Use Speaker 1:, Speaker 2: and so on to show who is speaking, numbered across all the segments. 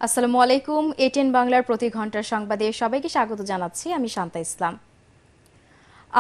Speaker 1: আসসালামু আলাইকুম। এটিএন বাংলার প্রতি ঘন্টার সংবাদে সবাইকে স্বাগত জানাচ্ছি। আমি শান্তা ইসলাম।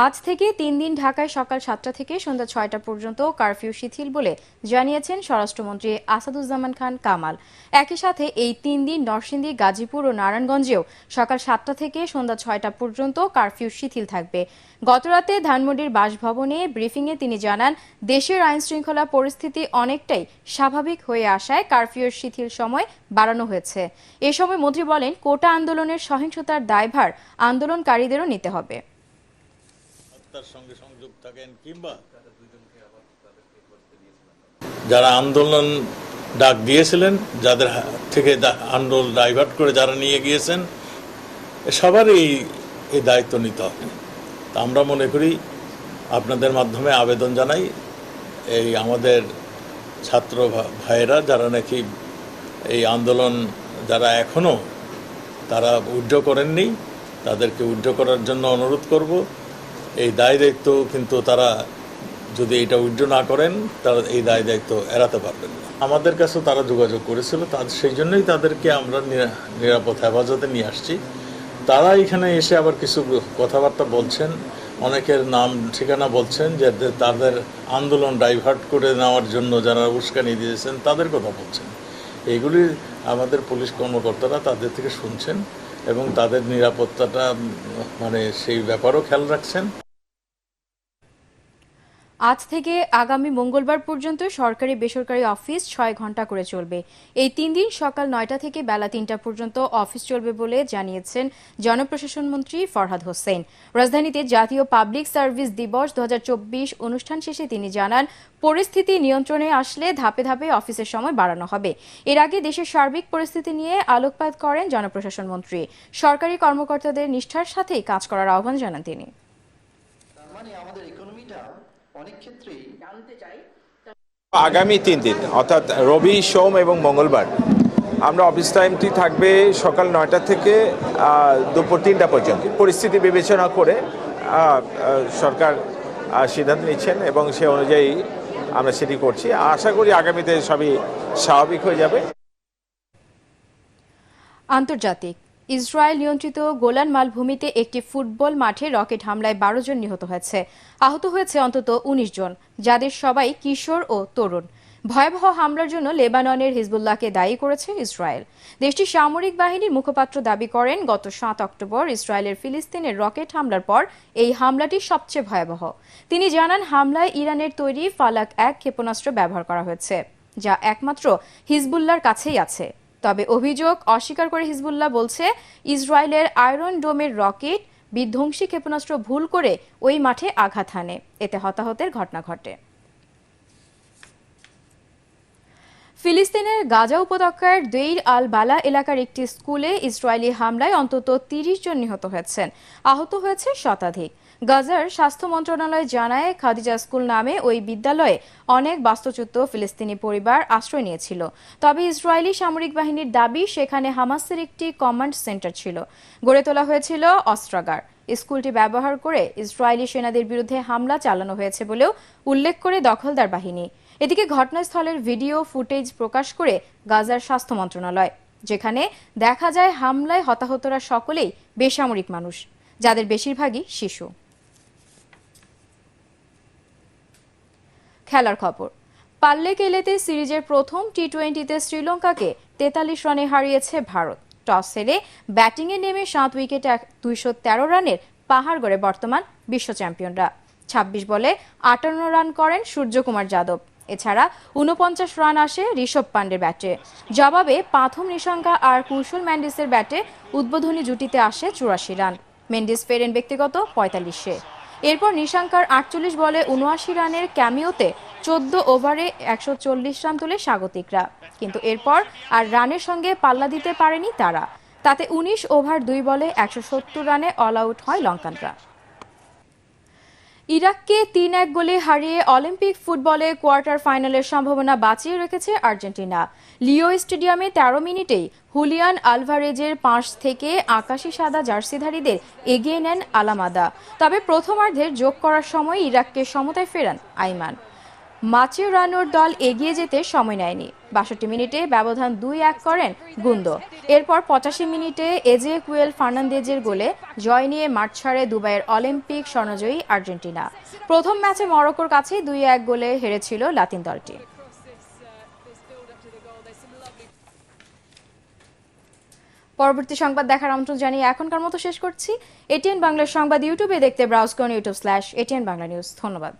Speaker 1: আজ থেকে 3 দিন ঢাকায় সকাল 7টা থেকে সন্ধ্যা 6টা পর্যন্ত কারফিউ শিথিল বলে জানিয়েছেন স্বরাষ্ট্রমন্ত্রী আসাদুজ্জামান খান কামাল। একই সাথে এই 3 দিন নরসিংদী, গাজীপুর ও নারায়ণগঞ্জেও সকাল 7টা থেকে সন্ধ্যা 6টা পর্যন্ত কারফিউ শিথিল থাকবে। গতরাতে ধানমন্ডির বাসভবনে ব্রিফিংয়ে তিনি জানান, দেশের আইনশৃঙ্খলা পরিস্থিতি অনেকটাই স্বাভাবিক হয়ে আসায় কারফিউর শিথিল সময় বাড়ানো হয়েছে। এ সময় মন্ত্রী বলেন, কোটা আন্দোলনের সহিংসতার দায়ভার আন্দোলনকারীদেরও নিতে হবে।
Speaker 2: তার সঙ্গে সংযোগ থাকেন কিংবা যারা আন্দোলন ডাক দিয়েছিলেন, যাদের থেকে আন্দোলন ডাইভার্ট করে যারা নিয়ে গিয়েছেন, সবারই এই দায়িত্ব নিতে হবে। তা আমরা মনে করি, আপনাদের মাধ্যমে আবেদন জানাই, এই আমাদের ছাত্র ভাইয়েরা যারা নাকি এই আন্দোলন যারা এখনও তারা উইথড্র করেননি, তাদেরকে উইথড্র করার জন্য অনুরোধ করব। এই দায় দায়িত্ব কিন্তু তারা যদি এটা উইথড্র না করেন, তারা এই দায় দায়িত্ব এড়াতে পারবেন না। আমাদের কাছেও তারা যোগাযোগ করেছিল, সেই জন্যই তাদেরকে আমরা নিরাপদ হেফাজতে নিয়ে আসছি। তারা এখানে এসে আবার কিছু কথাবার্তা বলছেন, অনেকের নাম ঠিকানা বলছেন, যে তাদের আন্দোলন ডাইভার্ট করে নেওয়ার জন্য যারা উস্কানি দিয়েছেন তাদের কথা বলছেন। এইগুলি আমাদের পুলিশ কর্মকর্তারা তাদের থেকে শুনছেন এবং তাদের নিরাপত্তাটা সেই ব্যাপারও খেয়াল রাখছেন।
Speaker 1: আজ থেকে আগামী মঙ্গলবার পর্যন্ত সরকারি বেসরকারি অফিস 6 ঘন্টা করে চলবে। এই 3 দিন সকাল 9টা থেকে বেলা 3টা পর্যন্ত অফিস চলবে বলে জানিয়েছেন জনপ্রশাসন মন্ত্রী ফরহাদ হোসেন। রাজধানীতে জাতীয় পাবলিক সার্ভিস দিবস 2024 অনুষ্ঠান শেষে তিনি জানান, পরিস্থিতি নিয়ন্ত্রণে আসলে ধাপে ধাপে অফিসের সময় বাড়ানো হবে। এর আগে দেশের সার্বিক পরিস্থিতি নিয়ে আলোকপাত করেন জনপ্রশাসন মন্ত্রী। সরকারি কর্মকর্তাদের নিষ্ঠার সাথেই কাজ করার আহ্বান জানান তিনি।
Speaker 3: আগামী 3 দিন অর্থাৎ রবি, সোম এবং মঙ্গলবার আমরা অফিস টাইমটি থাকবে সকাল 9টা থেকে দুপুর 3টা পর্যন্ত। পরিস্থিতি বিবেচনা করে সরকার সিদ্ধান্ত নিচ্ছেন এবং সে অনুযায়ী আমরা সেটি করছি। আশা করি আগামীতে সবই স্বাভাবিক হয়ে যাবে।
Speaker 1: আন্তর্জাতিক ইসরায়েল নিয়ন্ত্রিত গোলান মালভূমিতে একটি ফুটবল মাঠে রকেট হামলায় 12 জন নিহত হয়েছে। আহত হয়েছে অন্তত 19 জন, যাদের সবাই কিশোর ও তরুণ। ভয়াবহ হামলার জন্য লেবাননের হিজবুল্লাহকে দায়ী করেছে ইসরায়েল। দেশটির সামরিক বাহিনীর মুখপাত্র দাবি করেন, গত 7 অক্টোবর ইসরায়েলের ফিলিস্তিনের রকেট হামলার পর এই হামলাটি সবচেয়ে ভয়াবহ। তিনি জানান, হামলায় ইরানের তৈরি ফালাক 1 ক্ষেপণাস্ত্র ব্যবহার করা হয়েছে, যা একমাত্র হিজবুল্লাহর কাছেই আছে। তবে অভিযোগ অস্বীকার করে হিজবুল্লাহ বলছে, ইসরায়েলের আয়রন ডোমের রকেট বিধ্বংসী ক্ষেপণাস্ত্র ভুল করে ওই মাঠে আঘাত হানে, এতে হতাহতের ঘটনা ঘটে। ফিলিস্তিনের গাজা উপত্যকার দেইর আল বালা এলাকার একটি স্কুলে ইসরায়েলি হামলায় অন্তত 30 জন নিহত হয়েছেন, আহত হয়েছে শতাধিক। গাজার স্বাস্থ্য মন্ত্রণালয় জানায়, খাদিজা স্কুল নামে ওই বিদ্যালয়ে অনেক বাস্তুচ্যুত ফিলিস্তিনি পরিবার আশ্রয় নিয়েছিল। তবে ইসরায়েলি সামরিক বাহিনীর দাবি, সেখানে হামাসের একটি কমান্ড সেন্টার ছিল। গড়ে তোলা হয়েছিল অস্ত্রাগার। স্কুলটি ব্যবহার করে ইসরায়েলি সেনাদের বিরুদ্ধে হামলা চালানো হয়েছে বলেও উল্লেখ করে দখলদার বাহিনী। এদিকে ঘটনাস্থলের ভিডিও ফুটেজ প্রকাশ করে গাজার স্বাস্থ্য মন্ত্রণালয়, যেখানে দেখা যায় হামলায় হতাহতরা সকলেই বেসামরিক মানুষ, যাদের বেশিরভাগই শিশু। খেলার খবর। পাল্লে কেলেতে সিরিজের প্রথম টি-20তে শ্রীলঙ্কাকে 43 রানে হারিয়েছে ভারত। টস হেরে ব্যাটিংয়ে নেমে 7 উইকেটে 213 রানের পাহাড় গড়ে বর্তমান বিশ্ব চ্যাম্পিয়নরা। 26 বলে 58 রান করেন সূর্যকুমার যাদব। এছাড়া 49 রান আসে ঋষভ পান্ডের ব্যাটে। জবাবে পাথম নিশাঙ্কা আর কুশল ম্যান্ডিসের ব্যাটে উদ্বোধনী জুটিতে আসে 84 রান। মেন্ডিস ফেরেন ব্যক্তিগত 45-এ। এরপর নিশাঙ্কার 48 বলে 79 রানের ক্যামিওতে 14 ওভারে 140 রান তুলে স্বাগতিকরা, কিন্তু এরপর আর রানের সঙ্গে পাল্লা দিতে পারেনি তারা। তাতে 19 ওভার 2 বলে 170 রানে অল আউট হয় লঙ্কানরা। ইরাককে 3-1 গোলে হারিয়ে অলিম্পিক ফুটবলে কোয়ার্টার ফাইনালের সম্ভাবনা বাঁচিয়ে রেখেছে আর্জেন্টিনা। লিও স্টেডিয়ামে 13 মিনিটেই হুলিয়ান আলভারেজের পাস থেকে আকাশি সাদা জার্সিধারীদের এগিয়ে নেন আলামাদা। তবে প্রথমার্ধের যোগ করার সময় ইরাককে সমতায় ফেরান আইমান। মাচেরানোর দল এগিয়ে যেতে সময় নেয়নি। ৬২ মিনিটে ব্যবধান ২-১ করেন গুন্দো। এরপর ৮৫ মিনিটে এজেকুয়েল ফার্নান্দেজের গোলে জয় নিয়ে মাঠ ছাড়ে দুবাইয়ের অলিম্পিক স্বর্ণজয়ী আর্জেন্টিনা। প্রথম ম্যাচে মরক্কোর কাছেই ২-১ গোলে হেরেছিল লাতিন দলটি। পরবর্তী সংবাদ দেখার আমন্ত্রণ জানিয়ে এখনকার মতো শেষ করছি। এটিএন বাংলার সংবাদ ইউটিউবে দেখতে ব্রাউজ করুন youtube/ATN Bangla News। ধন্যবাদ।